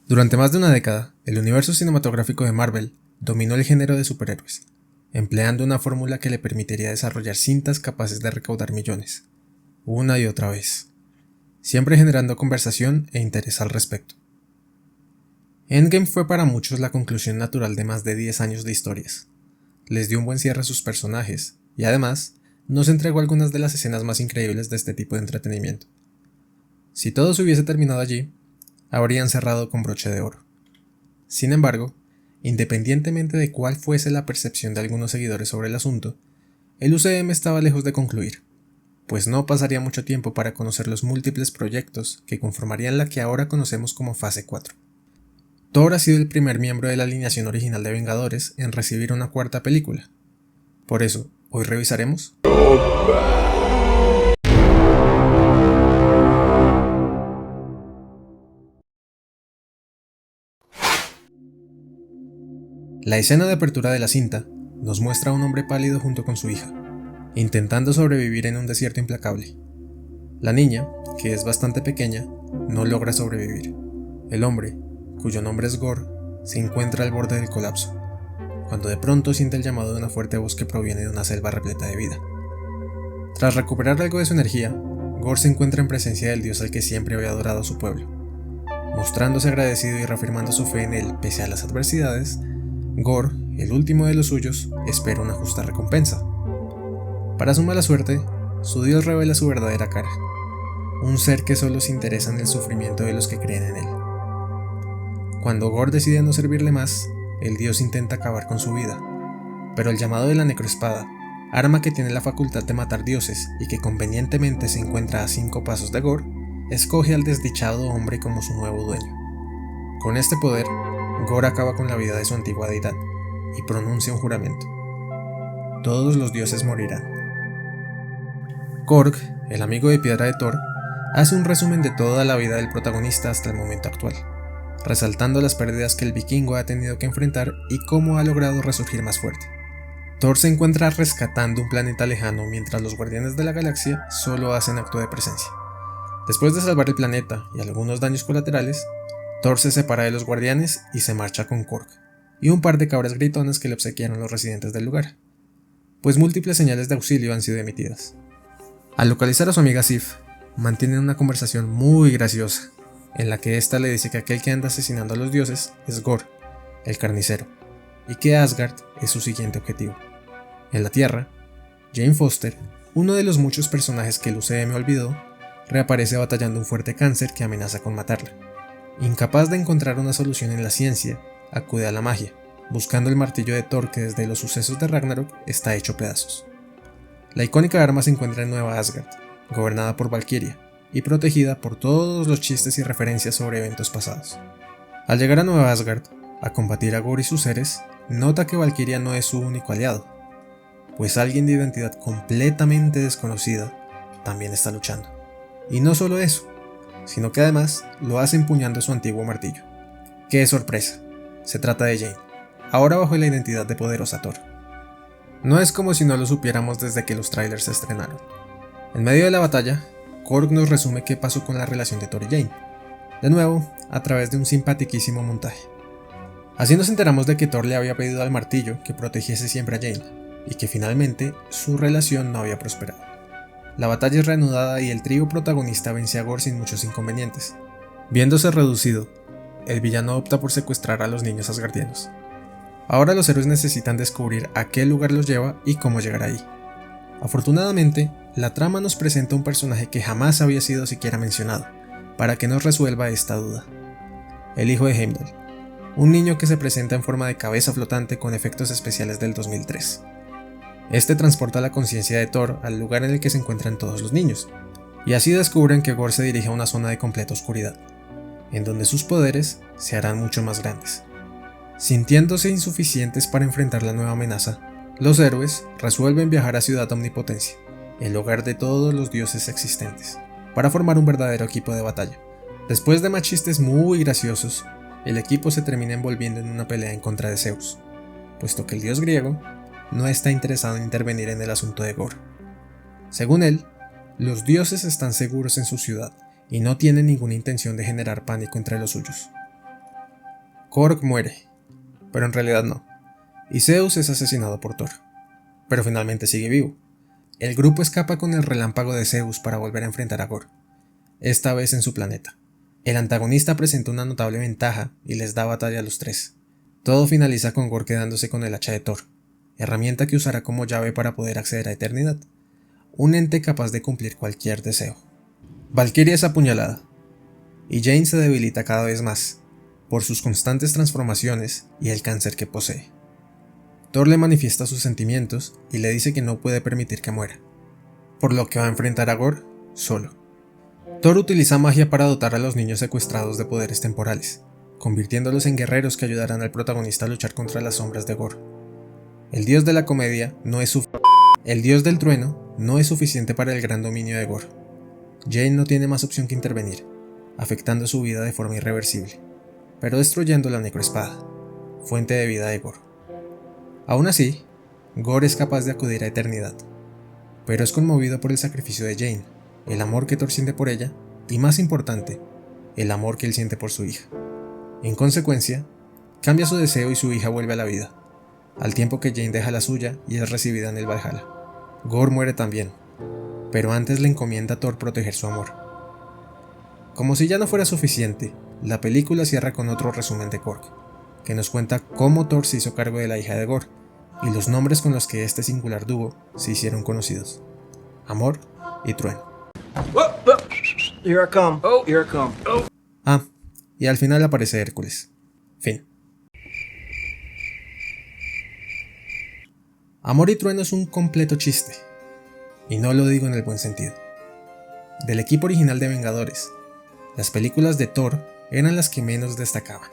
Durante más de una década, el universo cinematográfico de Marvel dominó el género de superhéroes, empleando una fórmula que le permitiría desarrollar cintas capaces de recaudar millones, una y otra vez, siempre generando conversación e interés al respecto. Endgame fue para muchos la conclusión natural de más de 10 años de historias. Les dio un buen cierre a sus personajes, y además, nos entregó algunas de las escenas más increíbles de este tipo de entretenimiento. Si todo se hubiese terminado allí, habrían cerrado con broche de oro. Sin embargo, independientemente de cuál fuese la percepción de algunos seguidores sobre el asunto, el UCM estaba lejos de concluir, pues no pasaría mucho tiempo para conocer los múltiples proyectos que conformarían la que ahora conocemos como Fase 4. Thor ha sido el primer miembro de la alineación original de Vengadores en recibir una cuarta película. Por eso, hoy revisaremos la escena de apertura de la cinta. Nos muestra a un hombre pálido junto con su hija, intentando sobrevivir en un desierto implacable. La niña, que es bastante pequeña, no logra sobrevivir. El hombre, cuyo nombre es Gore, se encuentra al borde del colapso, cuando de pronto siente el llamado de una fuerte voz que proviene de una selva repleta de vida. Tras recuperar algo de su energía, Gore se encuentra en presencia del dios al que siempre había adorado a su pueblo. Mostrándose agradecido y reafirmando su fe en él pese a las adversidades, Gore, el último de los suyos, espera una justa recompensa. Para su mala suerte, su dios revela su verdadera cara, un ser que solo se interesa en el sufrimiento de los que creen en él. Cuando Gore decide no servirle más, el dios intenta acabar con su vida, pero el llamado de la necroespada, arma que tiene la facultad de matar dioses y que convenientemente se encuentra a 5 pasos de Gore, escoge al desdichado hombre como su nuevo dueño. Con este poder, Gore acaba con la vida de su antigua deidad y pronuncia un juramento: todos los dioses morirán. Korg, el amigo de piedra de Thor, hace un resumen de toda la vida del protagonista hasta el momento actual, resaltando las pérdidas que el vikingo ha tenido que enfrentar y cómo ha logrado resurgir más fuerte. Thor se encuentra rescatando un planeta lejano mientras los guardianes de la galaxia solo hacen acto de presencia. Después de salvar el planeta y algunos daños colaterales, Thor se separa de los guardianes y se marcha con Korg y un par de cabras gritonas que le obsequiaron los residentes del lugar, pues múltiples señales de auxilio han sido emitidas. Al localizar a su amiga Sif, mantienen una conversación muy graciosa, en la que ésta le dice que aquel que anda asesinando a los dioses es Gore, el carnicero, y que Asgard es su siguiente objetivo. En la Tierra, Jane Foster, uno de los muchos personajes que el UCM olvidó, reaparece batallando un fuerte cáncer que amenaza con matarla. Incapaz de encontrar una solución en la ciencia, acude a la magia, buscando el martillo de Thor que desde los sucesos de Ragnarok está hecho pedazos. La icónica arma se encuentra en Nueva Asgard, gobernada por Valkyria, y protegida por todos los chistes y referencias sobre eventos pasados. Al llegar a Nueva Asgard, a combatir a Gore y sus seres, nota que Valkyria no es su único aliado, pues alguien de identidad completamente desconocida también está luchando. Y no solo eso, sino que además lo hace empuñando su antiguo martillo. ¡Qué sorpresa! Se trata de Jane, ahora bajo la identidad de poderosa Thor. No es como si no lo supiéramos desde que los trailers se estrenaron. En medio de la batalla, Korg nos resume qué pasó con la relación de Thor y Jane, de nuevo a través de un simpaticísimo montaje. Así nos enteramos de que Thor le había pedido al martillo que protegiese siempre a Jane, y que finalmente su relación no había prosperado. La batalla es reanudada y el trío protagonista vence a Gore sin muchos inconvenientes. Viéndose reducido, el villano opta por secuestrar a los niños asgardianos. Ahora los héroes necesitan descubrir a qué lugar los lleva y cómo llegar ahí. Afortunadamente, la trama nos presenta un personaje que jamás había sido siquiera mencionado, para que nos resuelva esta duda: el hijo de Heimdall, un niño que se presenta en forma de cabeza flotante con efectos especiales del 2003. Este transporta la conciencia de Thor al lugar en el que se encuentran todos los niños, y así descubren que Gore se dirige a una zona de completa oscuridad, en donde sus poderes se harán mucho más grandes. Sintiéndose insuficientes para enfrentar la nueva amenaza, los héroes resuelven viajar a Ciudad Omnipotencia, el hogar de todos los dioses existentes, para formar un verdadero equipo de batalla. Después de más chistes muy graciosos, el equipo se termina envolviendo en una pelea en contra de Zeus, puesto que el dios griego no está interesado en intervenir en el asunto de Gore. Según él, los dioses están seguros en su ciudad y no tienen ninguna intención de generar pánico entre los suyos. Korg muere, pero en realidad no, y Zeus es asesinado por Thor, pero finalmente sigue vivo. El grupo escapa con el relámpago de Zeus para volver a enfrentar a Gorr, esta vez en su planeta. El antagonista presenta una notable ventaja y les da batalla a los tres. Todo finaliza con Gorr quedándose con el hacha de Thor, herramienta que usará como llave para poder acceder a Eternidad, un ente capaz de cumplir cualquier deseo. Valkyria es apuñalada, y Jane se debilita cada vez más, por sus constantes transformaciones y el cáncer que posee. Thor le manifiesta sus sentimientos y le dice que no puede permitir que muera, por lo que va a enfrentar a Gorr solo. Thor utiliza magia para dotar a los niños secuestrados de poderes temporales, convirtiéndolos en guerreros que ayudarán al protagonista a luchar contra las sombras de Gorr. El dios de la comedia El dios del trueno no es suficiente para el gran dominio de Gorr. Jane no tiene más opción que intervenir, afectando su vida de forma irreversible, pero destruyendo la necroespada, fuente de vida de Gorr. Aún así, Gorr es capaz de acudir a Eternidad, pero es conmovido por el sacrificio de Jane, el amor que Thor siente por ella, y más importante, el amor que él siente por su hija. En consecuencia, cambia su deseo y su hija vuelve a la vida, al tiempo que Jane deja la suya y es recibida en el Valhalla. Gorr muere también, pero antes le encomienda a Thor proteger su amor. Como si ya no fuera suficiente, la película cierra con otro resumen de Korg, que nos cuenta cómo Thor se hizo cargo de la hija de Gorr, y los nombres con los que este singular dúo se hicieron conocidos: Amor y Trueno. Here I come. Oh, here I come. Oh. Ah, y al final aparece Hércules. Fin. Amor y Trueno es un completo chiste, y no lo digo en el buen sentido. Del equipo original de Vengadores, las películas de Thor eran las que menos destacaban.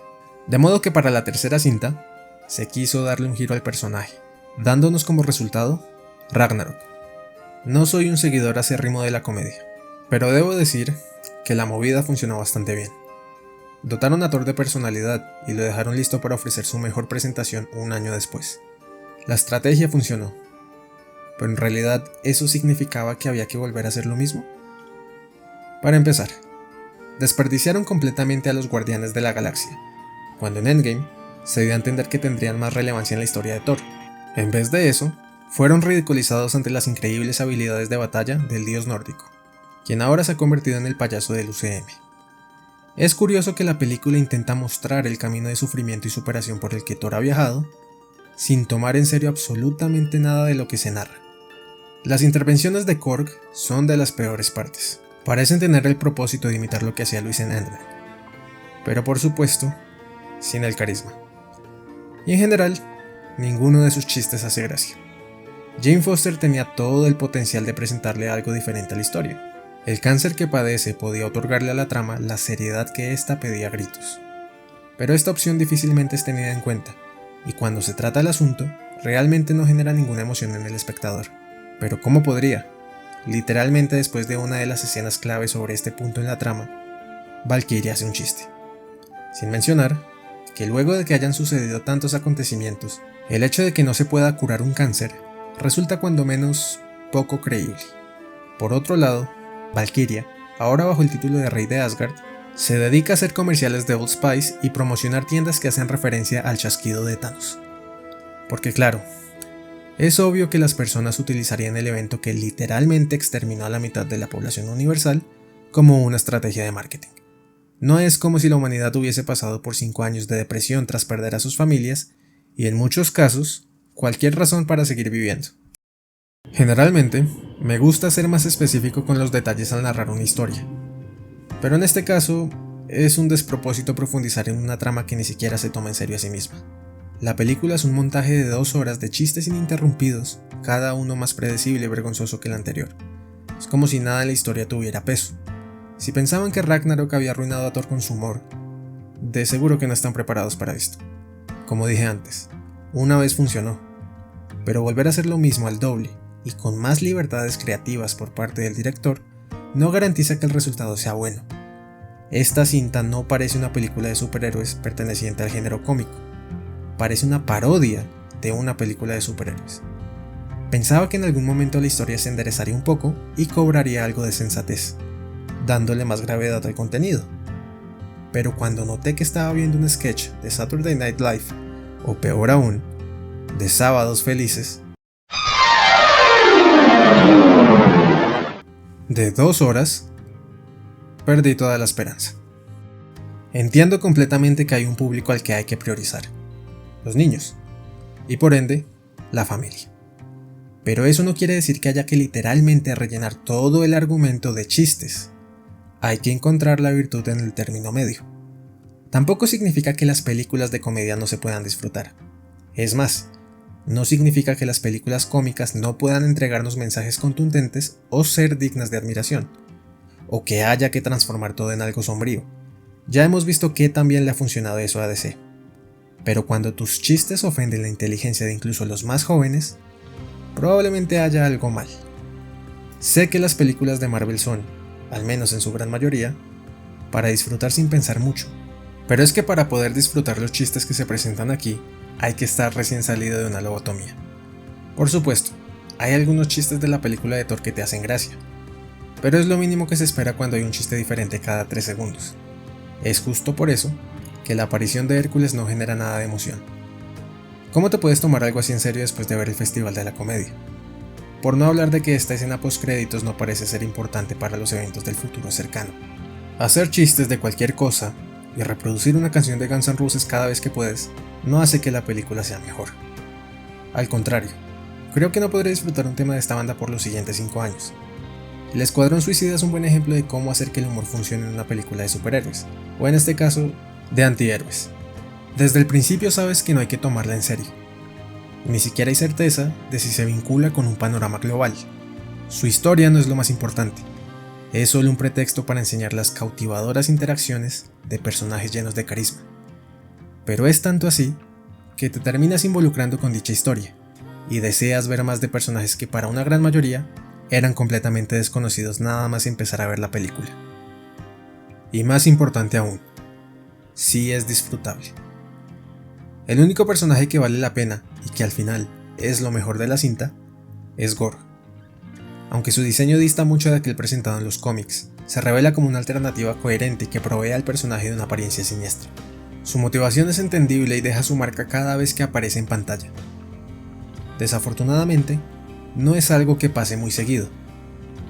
De modo que para la tercera cinta, se quiso darle un giro al personaje, dándonos como resultado Ragnarok. No soy un seguidor acérrimo de la comedia, pero debo decir que la movida funcionó bastante bien. Dotaron a Thor de personalidad y lo dejaron listo para ofrecer su mejor presentación un año después. La estrategia funcionó, pero en realidad ¿eso significaba que había que volver a hacer lo mismo? Para empezar, desperdiciaron completamente a los Guardianes de la Galaxia, cuando en Endgame se dio a entender que tendrían más relevancia en la historia de Thor. En vez de eso, fueron ridiculizados ante las increíbles habilidades de batalla del dios nórdico, quien ahora se ha convertido en el payaso del UCM. Es curioso que la película intenta mostrar el camino de sufrimiento y superación por el que Thor ha viajado, sin tomar en serio absolutamente nada de lo que se narra. Las intervenciones de Korg son de las peores partes. Parecen tener el propósito de imitar lo que hacía Luis en Ant-Man, pero por supuesto, sin el carisma. Y en general, ninguno de sus chistes hace gracia. Jane Foster tenía todo el potencial de presentarle algo diferente a la historia. El cáncer que padece podía otorgarle a la trama la seriedad que ésta pedía a gritos. Pero esta opción difícilmente es tenida en cuenta, y cuando se trata el asunto, realmente no genera ninguna emoción en el espectador. Pero ¿cómo podría? Literalmente después de una de las escenas clave sobre este punto en la trama, Valkyria hace un chiste. Sin mencionar que luego de que hayan sucedido tantos acontecimientos, el hecho de que no se pueda curar un cáncer resulta cuando menos poco creíble. Por otro lado, Valkyria, ahora bajo el título de Rey de Asgard, se dedica a hacer comerciales de Old Spice y promocionar tiendas que hacen referencia al chasquido de Thanos. Porque claro, es obvio que las personas utilizarían el evento que literalmente exterminó a la mitad de la población universal como una estrategia de marketing. No es como si la humanidad hubiese pasado por 5 años de depresión tras perder a sus familias y en muchos casos, cualquier razón para seguir viviendo. Generalmente, me gusta ser más específico con los detalles al narrar una historia, pero en este caso, es un despropósito profundizar en una trama que ni siquiera se toma en serio a sí misma. La película es un montaje de 2 horas de chistes ininterrumpidos, cada uno más predecible y vergonzoso que el anterior. Es como si nada en la historia tuviera peso. Si pensaban que Ragnarok había arruinado a Thor con su humor, de seguro que no están preparados para esto. Como dije antes, una vez funcionó, pero volver a hacer lo mismo al doble y con más libertades creativas por parte del director no garantiza que el resultado sea bueno. Esta cinta no parece una película de superhéroes perteneciente al género cómico, parece una parodia de una película de superhéroes. Pensaba que en algún momento la historia se enderezaría un poco y cobraría algo de sensatez, dándole más gravedad al contenido. pero cuando noté que estaba viendo un sketch de Saturday Night Live, o peor aún, de Sábados Felices, de 2 horas, perdí toda la esperanza. Entiendo completamente que hay un público al que hay que priorizar, los niños, y por ende, la familia. Pero eso no quiere decir que haya que literalmente rellenar todo el argumento de chistes. Hay que encontrar la virtud en el término medio. Tampoco significa que las películas de comedia no se puedan disfrutar. Es más, no significa que las películas cómicas no puedan entregarnos mensajes contundentes o ser dignas de admiración, o que haya que transformar todo en algo sombrío. Ya hemos visto que también le ha funcionado eso a DC. Pero cuando tus chistes ofenden la inteligencia de incluso los más jóvenes, probablemente haya algo mal. Sé que las películas de Marvel son, al menos en su gran mayoría, para disfrutar sin pensar mucho. Pero es que para poder disfrutar los chistes que se presentan aquí, hay que estar recién salido de una lobotomía. Por supuesto, hay algunos chistes de la película de Thor que te hacen gracia, pero es lo mínimo que se espera cuando hay un chiste diferente cada 3 segundos. Es justo por eso que la aparición de Hércules no genera nada de emoción. ¿Cómo te puedes tomar algo así en serio después de ver el Festival de la Comedia? Por no hablar de que esta escena postcréditos no parece ser importante para los eventos del futuro cercano. Hacer chistes de cualquier cosa y reproducir una canción de Guns N' Roses cada vez que puedes no hace que la película sea mejor. Al contrario, creo que no podré disfrutar un tema de esta banda por los siguientes 5 años. El Escuadrón Suicida es un buen ejemplo de cómo hacer que el humor funcione en una película de superhéroes, o en este caso, de antihéroes. Desde el principio sabes que no hay que tomarla en serio. Ni siquiera hay certeza de si se vincula con un panorama global. Su historia no es lo más importante. Es solo un pretexto para enseñar las cautivadoras interacciones de personajes llenos de carisma. Pero es tanto así que te terminas involucrando con dicha historia y deseas ver más de personajes que para una gran mayoría eran completamente desconocidos nada más empezar a ver la película. Y más importante aún, sí es disfrutable. El único personaje que vale la pena y que al final es lo mejor de la cinta es Gore. Aunque su diseño dista mucho de aquel presentado en los cómics, se revela como una alternativa coherente que provee al personaje de una apariencia siniestra. Su motivación es entendible y deja su marca cada vez que aparece en pantalla. Desafortunadamente, no es algo que pase muy seguido,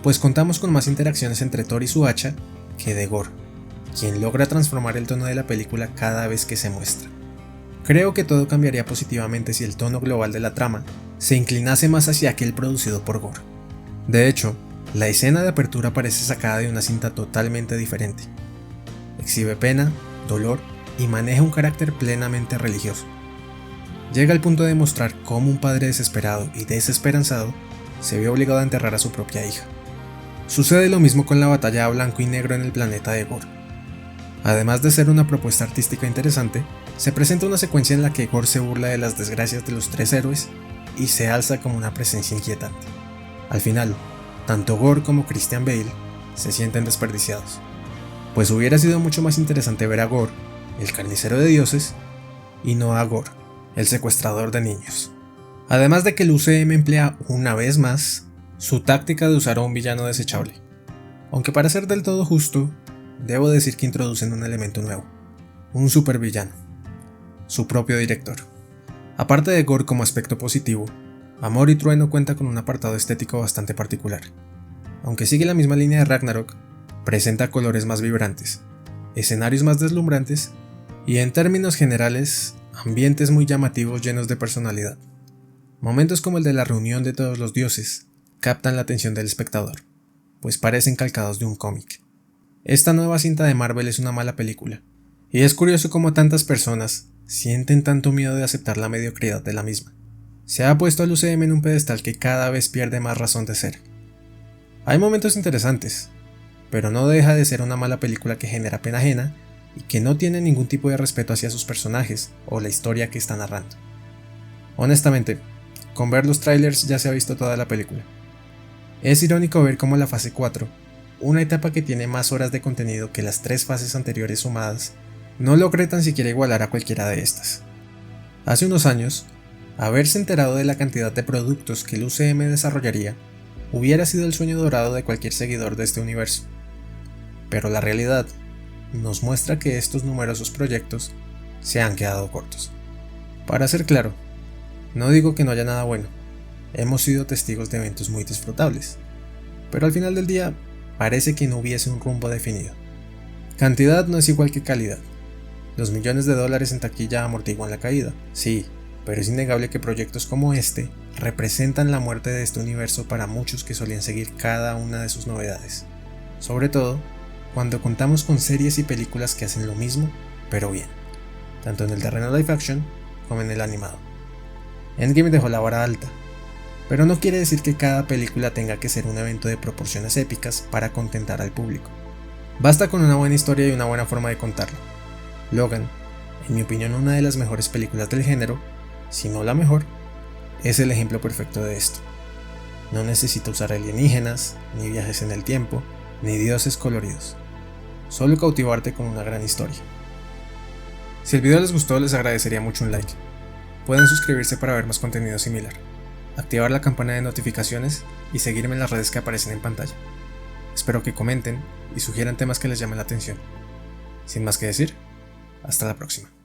pues contamos con más interacciones entre Thor y su hacha que de Gore, quien logra transformar el tono de la película cada vez que se muestra. Creo que todo cambiaría positivamente si el tono global de la trama se inclinase más hacia aquel producido por Gore. De hecho, la escena de apertura parece sacada de una cinta totalmente diferente. Exhibe pena, dolor y maneja un carácter plenamente religioso. Llega al punto de mostrar cómo un padre desesperado y desesperanzado se ve obligado a enterrar a su propia hija. Sucede lo mismo con la batalla a blanco y negro en el planeta de Gore. Además de ser una propuesta artística interesante, se presenta una secuencia en la que Gore se burla de las desgracias de los 3 héroes y se alza como una presencia inquietante. Al final, tanto Gore como Christian Bale se sienten desperdiciados, pues hubiera sido mucho más interesante ver a Gore, el carnicero de dioses, y no a Gore, el secuestrador de niños. Además de que el UCM emplea una vez más su táctica de usar a un villano desechable, aunque para ser del todo justo, debo decir que introducen un elemento nuevo, un supervillano, su propio director. Aparte de Gore como aspecto positivo, Amor y Trueno cuenta con un apartado estético bastante particular. Aunque sigue la misma línea de Ragnarok, presenta colores más vibrantes, escenarios más deslumbrantes y en términos generales, ambientes muy llamativos llenos de personalidad. Momentos como el de la reunión de todos los dioses captan la atención del espectador, pues parecen calcados de un cómic. Esta nueva cinta de Marvel es una mala película, y es curioso cómo tantas personas sienten tanto miedo de aceptar la mediocridad de la misma. Se ha puesto al UCM en un pedestal que cada vez pierde más razón de ser. Hay momentos interesantes, pero no deja de ser una mala película que genera pena ajena y que no tiene ningún tipo de respeto hacia sus personajes o la historia que está narrando. Honestamente, con ver los trailers ya se ha visto toda la película. Es irónico ver cómo la fase 4, una etapa que tiene más horas de contenido que las 3 fases anteriores sumadas, no logré tan siquiera igualar a cualquiera de estas. Hace unos años, haberse enterado de la cantidad de productos que el UCM desarrollaría hubiera sido el sueño dorado de cualquier seguidor de este universo. Pero la realidad nos muestra que estos numerosos proyectos se han quedado cortos. Para ser claro, no digo que no haya nada bueno, hemos sido testigos de eventos muy disfrutables, pero al final del día parece que no hubiese un rumbo definido. Cantidad no es igual que calidad. Los millones de dólares en taquilla amortiguan la caída, sí, pero es innegable que proyectos como este representan la muerte de este universo para muchos que solían seguir cada una de sus novedades. Sobre todo, cuando contamos con series y películas que hacen lo mismo, pero bien, tanto en el terreno live action como en el animado. Endgame dejó la vara alta, pero no quiere decir que cada película tenga que ser un evento de proporciones épicas para contentar al público. Basta con una buena historia y una buena forma de contarla. Logan, en mi opinión una de las mejores películas del género, si no la mejor, es el ejemplo perfecto de esto. No necesita usar alienígenas, ni viajes en el tiempo, ni dioses coloridos. Solo cautivarte con una gran historia. Si el video les gustó, les agradecería mucho un like. Pueden suscribirse para ver más contenido similar, activar la campana de notificaciones y seguirme en las redes que aparecen en pantalla. Espero que comenten y sugieran temas que les llamen la atención. Sin más que decir, hasta la próxima.